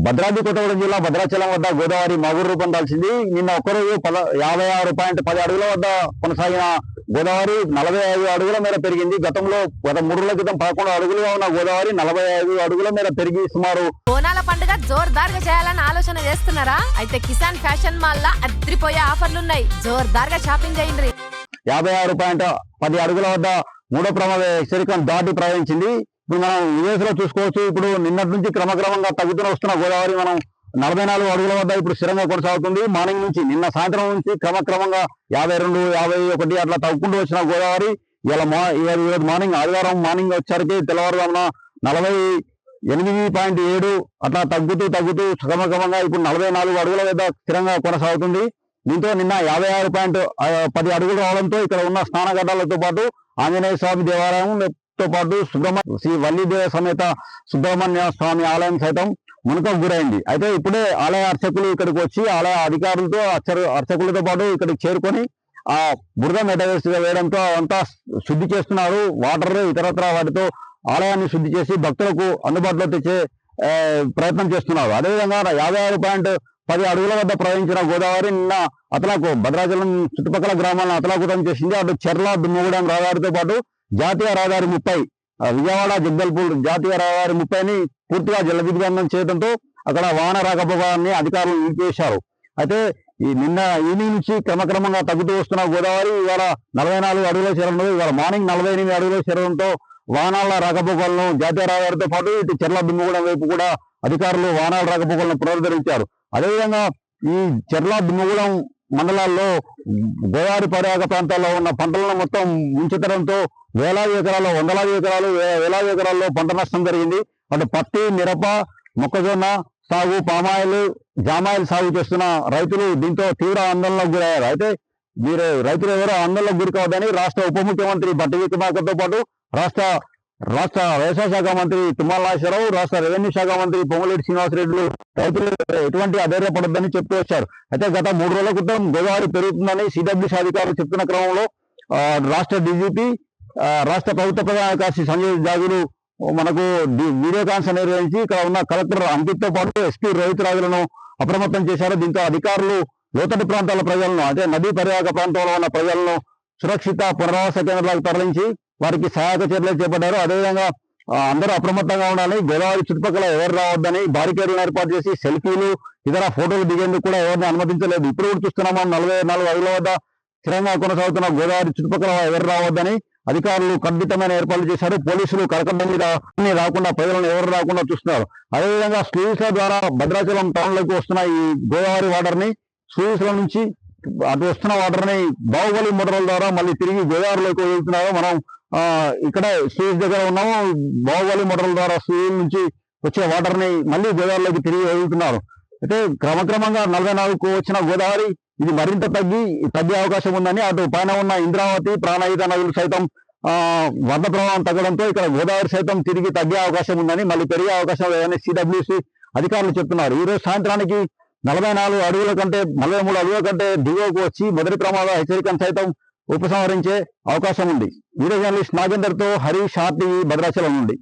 భద్రాద్రి కొత్తగూడెం జిల్లా భద్రాచలం వద్ద గోదావరి మాగురు రూపం దాల్చింది. నిన్న ఒక్కరోజు 56.10 అడుగుల వద్ద కొనసాగిన గోదావరి 45 అడుగుల మేర పెరిగింది. గత 3 రోజుల క్రితం 11 అడుగులుగా ఉన్న గోదావరి 45 అడుగుల మేర పెరిగి సుమారు. బోనాల పండుగ జోర్దార్గా చేయాలని ఆలోచన చేస్తున్నారా? అయితే కిసాన్ ఫ్యాషన్ మాల్ లా అద్రిపోయే ఆఫర్లున్నాయి. జోర్దార్గా షాపింగ్ చేయండి. 56.10 అడుగుల వద్ద మూడో ప్రమాద హెచ్చరికను దాటి ప్రవహించింది. ఇప్పుడు మనం విదేశంలో చూసుకోవచ్చు. ఇప్పుడు నిన్నటి నుంచి క్రమక్రమంగా తగ్గుతూ వస్తున్న గోదావరి మనం 44 అడుగుల వద్ద ఇప్పుడు స్థిరంగా కొనసాగుతుంది. మార్నింగ్ నుంచి నిన్న సాయంత్రం నుంచి క్రమక్రమంగా 52, 51 అట్లా తగ్గుకుంటూ వచ్చిన గోదావరి ఇలా మార్నింగ్ ఆదివారం మార్నింగ్ వచ్చరికి తెల్లవారుజామున 48.7 అట్లా తగ్గుతూ క్రమక్రమంగా ఇప్పుడు 44 అడుగుల వద్ద స్థిరంగా కొనసాగుతుంది. దీంతో నిన్న 56.10 అడుగులు రావడంతో ఇక్కడ ఉన్న స్నానఘట్టాలతో పాటు ఆంజనేయ స్వామి దేవాలయంతో పాటు శ్రీ వల్లీదేవ సమేత సుబ్రహ్మణ్య స్వామి ఆలయం సైతం మునకకు గురైంది. అయితే ఇప్పుడే ఆలయ అర్చకులు ఇక్కడికి వచ్చి ఆలయ అధికారులతో అర్చకులతో పాటు ఇక్కడికి చేరుకొని ఆ బురద వేయడంతో అంతా శుద్ధి చేస్తున్నారు. వాటర్ ఇతరత్ర వాటితో ఆలయాన్ని శుద్ధి చేసి భక్తులకు అందుబాటులో తెచ్చే ప్రయత్నం చేస్తున్నారు. అదేవిధంగా 56.10 అడుగుల వద్ద ప్రవహించిన గోదావరి నిన్న భద్రాచలం చుట్టుపక్కల గ్రామాలను అతలాకుతం చేసింది. అటు చెర్ల దుమ్మగూడెం రహదారితో పాటు జాతీయ రహదారి 30 విజయవాడ జగదల్పూర్ జాతీయ రహదారి 30ని పూర్తిగా జలదిగ్బంధం చేయడంతో అక్కడ వాహన రాకపోకలాన్ని అధికారులు నిలిపివేశారు. అయితే ఈ నిన్న ఈవినింగ్ నుంచి క్రమక్రమంగా తగ్గుతూ వస్తున్న గోదావరి ఇవాళ 44 అడుగుల చేరడం, ఇవాళ మార్నింగ్ 48 అడుగుల చేరడంతో వాహనాల రాకపోకలను జాతీయ రహదారితో పాటు ఇటు చెర్ల దుమ్మగూడెం వైపు కూడా అధికారులు వాహనాల రాకపోకలను పునరుద్ధరించారు. అదేవిధంగా ఈ చెర్ల దుమ్మగూడెం మండలాల్లో గోదావరి పరివాహక ప్రాంతాల్లో ఉన్న పంటలను మొత్తం ముంచెత్తడంతో వందలాది ఎకరాల్లో పంట నష్టం జరిగింది. అటు పత్తి, మిరప, మొక్కజొన్న సాగు, పామాయిల్, జామాయిల్ సాగు చేస్తున్న రైతులు దీంతో తీవ్ర ఆందోళనకు గురయ్యారు. అయితే రైతులు ఎవరో ఆందోళనకు గురి కావద్దని రాష్ట్ర ఉప ముఖ్యమంత్రి బట్టి విక్రమార్కతో పాటు రాష్ట్ర వ్యవసాయ శాఖ మంత్రి తుమ్మల నాగేశ్వరరావు, రాష్ట్ర రెవెన్యూ శాఖ మంత్రి పొంగులేటి శ్రీనివాసరెడ్డిలు రైతులు ఎటువంటి అధైర్యపడొద్దని చెప్తూ వచ్చారు. అయితే గత 3 రోజుల క్రితం గోదావరి పెరుగుతుందని సిడబ్ల్యూసీ అధికారులు చెప్తున్న క్రమంలో రాష్ట్ర డీజీపీ, రాష్ట్ర ప్రభుత్వ ప్రధాన కార్యదర్శి సంజయ్ జాగులు మనకు వీడియో కాన్ఫరెన్స్ నిర్వహించి ఇక్కడ ఉన్న కలెక్టర్ అంకిత్తో పాటు ఎస్పీ రోహితరాజులను అప్రమత్తం చేశారు. దీంతో అధికారులు లోతట్టు ప్రాంతాల ప్రజలను, అంటే నదీ పరివాహక ప్రాంతంలో ఉన్న ప్రజలను సురక్షిత పునరావాస కేంద్రాలకు తరలించి వారికి సహాయక చర్యలు చేపట్టారు. అదేవిధంగా అందరూ అప్రమత్తంగా ఉండాలి, గోదావరి చుట్టుపక్కల ఎవరు రావద్దని బారికేడ్లను ఏర్పాటు చేసి సెల్ఫీలు ఇతర ఫోటోలు దిగేందుకు కూడా ఎవరిని అనుమతించలేదు. ఇప్పుడు కూడా చూస్తున్నాము 44 అడుగుల వద్ద స్థిరంగా కొనసాగుతున్న గోదావరి చుట్టుపక్కల ఎవరు రావద్దని అధికారులు ఖండితమైన ఏర్పాట్లు చేశారు. పోలీసులు కరకట్ట మీద రాకుండా ప్రజలను ఎవరు రాకుండా చూస్తున్నారు. అదేవిధంగా స్లూయిస్ల ద్వారా భద్రాచలం టౌన్ లోకి వస్తున్న ఈ గోదావరి వాటర్ ని స్లూయిస్ల నుంచి అటు వస్తున్న వాటర్ ని బాహుబలి మోటార్ల ద్వారా మళ్ళీ తిరిగి గోదావరిలోకి వెళ్తున్నారు. మనం ఇక్కడ స్లూయిస్ దగ్గర ఉన్నాము. బాహుబలి మోటార్ల ద్వారా స్లూయిస్ నుంచి వచ్చే వాటర్ ని మళ్ళీ గోదావరిలోకి తిరిగి వెళ్తున్నారు. అయితే క్రమక్రమంగా 44కు వచ్చిన గోదావరి ఇది మరింత తగ్గే అవకాశం ఉందని అటు పైన ఉన్న ఇంద్రావతి, ప్రాణహిత నదులు సైతం వరద ప్రవాహం తగ్గడంతో ఇక్కడ గోదావరి సైతం తిరిగి తగ్గే అవకాశం ఉందని, మళ్ళీ పెరిగే అవకాశం లేదని సిడబ్ల్యూసీ అధికారులు చెప్తున్నారు. ఈ రోజు సాయంత్రానికి 43 అడుగుల కంటే దిగువకు వచ్చి మొదటి ప్రమాద హెచ్చరికను సైతం ఉపసంహరించే అవకాశం ఉంది. వీడియో జర్నలిస్ట్ నాగేందర్తో హరీష్, RTV, భద్రాచలం నుండి.